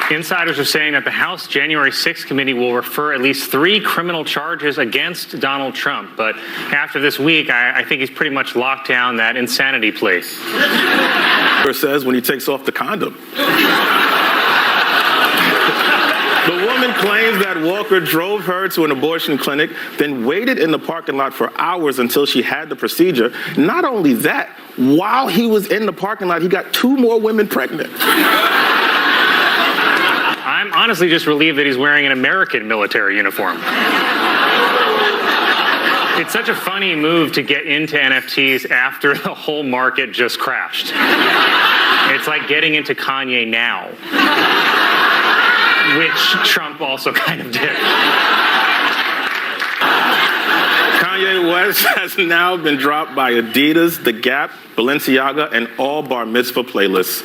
Insiders are saying that the House January 6th committee will refer at least 3 criminal charges against Donald Trump. But after this week, I think he's pretty much locked down that insanity plea. Says when he takes off the condom. The woman claims that Walker drove her to an abortion clinic, then waited in the parking lot for hours until she had the procedure. Not only that, while he was in the parking lot, he got 2 more women pregnant. I'm honestly just relieved that he's wearing an American military uniform. It's such a funny move to get into NFTs after the whole market just crashed. It's like getting into Kanye now, which Trump also kind of did. Kanye West has now been dropped by Adidas, The Gap, Balenciaga, and all bar mitzvah playlists.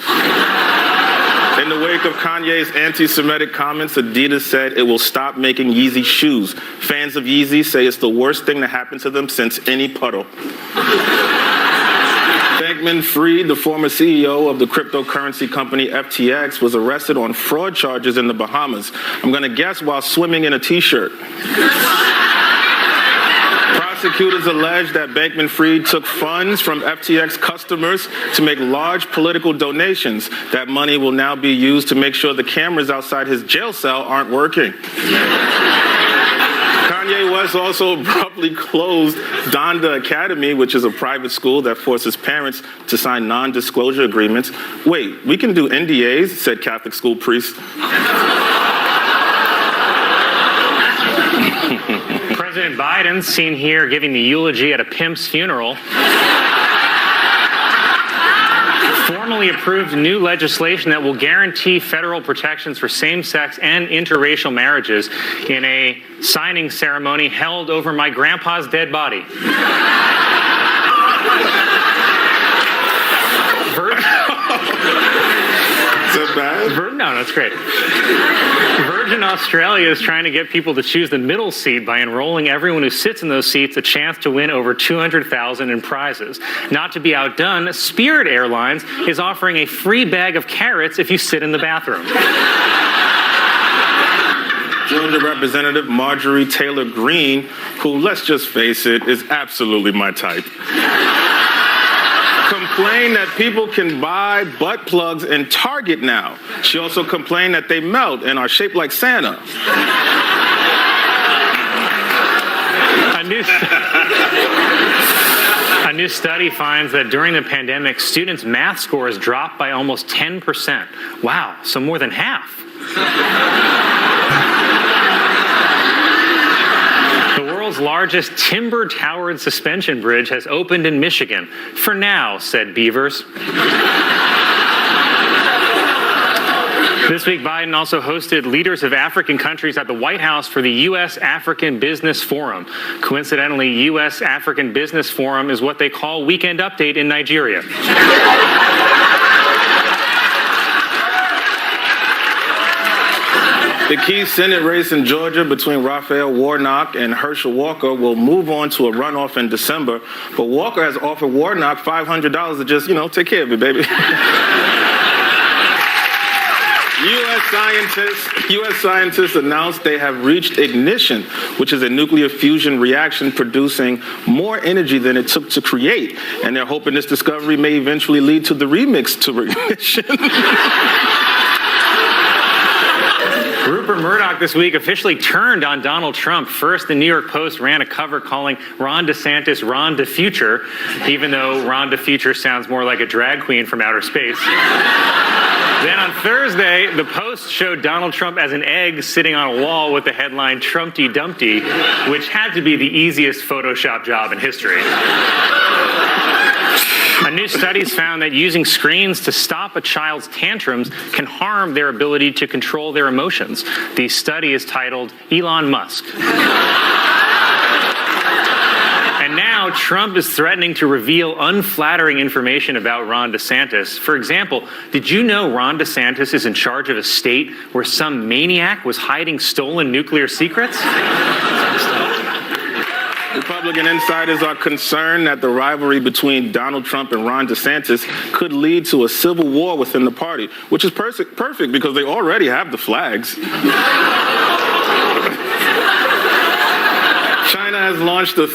In the wake of Kanye's anti-Semitic comments, Adidas said it will stop making Yeezy shoes. Fans of Yeezy say it's the worst thing to happen to them since any puddle. Bankman-Fried, the former CEO of the cryptocurrency company FTX, was arrested on fraud charges in the Bahamas. I'm going to guess while swimming in a T-shirt. Prosecutors allege that Bankman-Fried took funds from FTX customers to make large political donations. That money will now be used to make sure the cameras outside his jail cell aren't working. Kanye West also abruptly closed Donda Academy, which is a private school that forces parents to sign non-disclosure agreements. Wait, we can do NDAs, said Catholic school priest. President Biden seen here giving the eulogy at a pimp's funeral. Formally approved new legislation that will guarantee federal protections for same-sex and interracial marriages in a signing ceremony held over my grandpa's dead body. Is that bad? No, that's great. Virgin Australia is trying to get people to choose the middle seat by enrolling everyone who sits in those seats a chance to win over $200,000 in prizes. Not to be outdone, Spirit Airlines is offering a free bag of carrots if you sit in the bathroom. Georgia Representative Marjorie Taylor Greene, who, let's just face it, is absolutely my type, complained that people can buy butt plugs in Target now. She also complained that they melt and are shaped like Santa. A new study finds that during the pandemic, students' math scores dropped by almost 10%. Wow, so more than half. The world's largest timber-towered suspension bridge has opened in Michigan. For now, said beavers. This week, Biden also hosted leaders of African countries at the White House for the U.S. African Business Forum. Coincidentally, U.S. African Business Forum is what they call Weekend Update in Nigeria. The key Senate race in Georgia between Raphael Warnock and Herschel Walker will move on to a runoff in December, but Walker has offered Warnock $500 to just, take care of it, baby. U.S. scientists announced they have reached ignition, which is a nuclear fusion reaction producing more energy than it took to create. And they're hoping this discovery may eventually lead to the remix to ignition. Rupert Murdoch this week officially turned on Donald Trump. First, the New York Post ran a cover calling Ron DeSantis Ron DeFuture, even though Ron DeFuture sounds more like a drag queen from outer space. Then on Thursday, the Post showed Donald Trump as an egg sitting on a wall with the headline Trumpty Dumpty, which had to be the easiest Photoshop job in history. A new study's found that using screens to stop a child's tantrums can harm their ability to control their emotions. The study is titled Elon Musk. And now Trump is threatening to reveal unflattering information about Ron DeSantis. For example, did you know Ron DeSantis is in charge of a state where some maniac was hiding stolen nuclear secrets? Republican insiders are concerned that the rivalry between Donald Trump and Ron DeSantis could lead to a civil war within the party, which is perfect because they already have the flags. China has launched the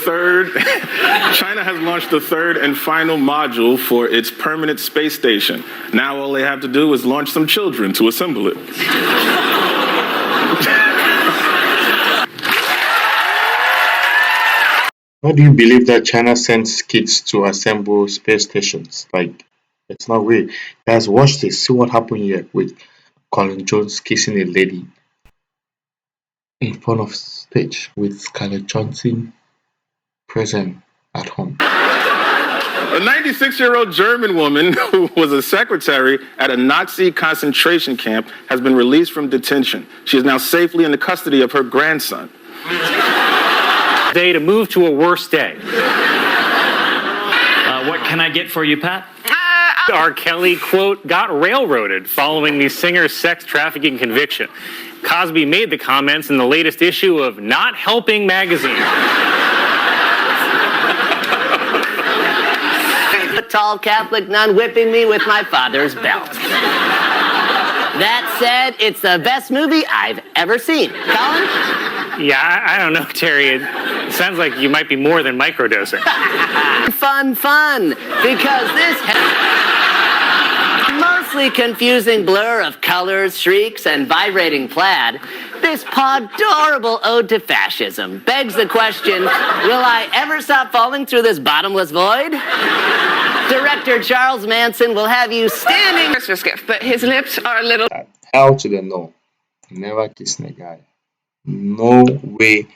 third and final module for its permanent space station. Now all they have to do is launch some children to assemble it. Why do you believe that China sends kids to assemble space stations? Like, it's not real. Guys, watch this. See what happened here with Colin Jost kissing a lady in front of stage with Scarlett Johnson present at home. A 96-year-old German woman who was a secretary at a Nazi concentration camp has been released from detention. She is now safely in the custody of her grandson. Day to move to a worse day. What can I get for you, Pat? R. Kelly, quote, got railroaded following the singer's sex trafficking conviction. Cosby made the comments in the latest issue of Not Helping magazine. A tall Catholic nun whipping me with my father's belt. That said, it's the best movie I've ever seen. Colin? Yeah, I don't know, Terry. It sounds like you might be more than microdosing. Fun, because this mostly confusing blur of colors, shrieks, and vibrating plaid, this podorable ode to fascism begs the question, will I ever stop falling through this bottomless void? Director Charles Manson will have you standing... Christmas gift, but his lips are a little... Hell to the no. Never kissing a guy. No way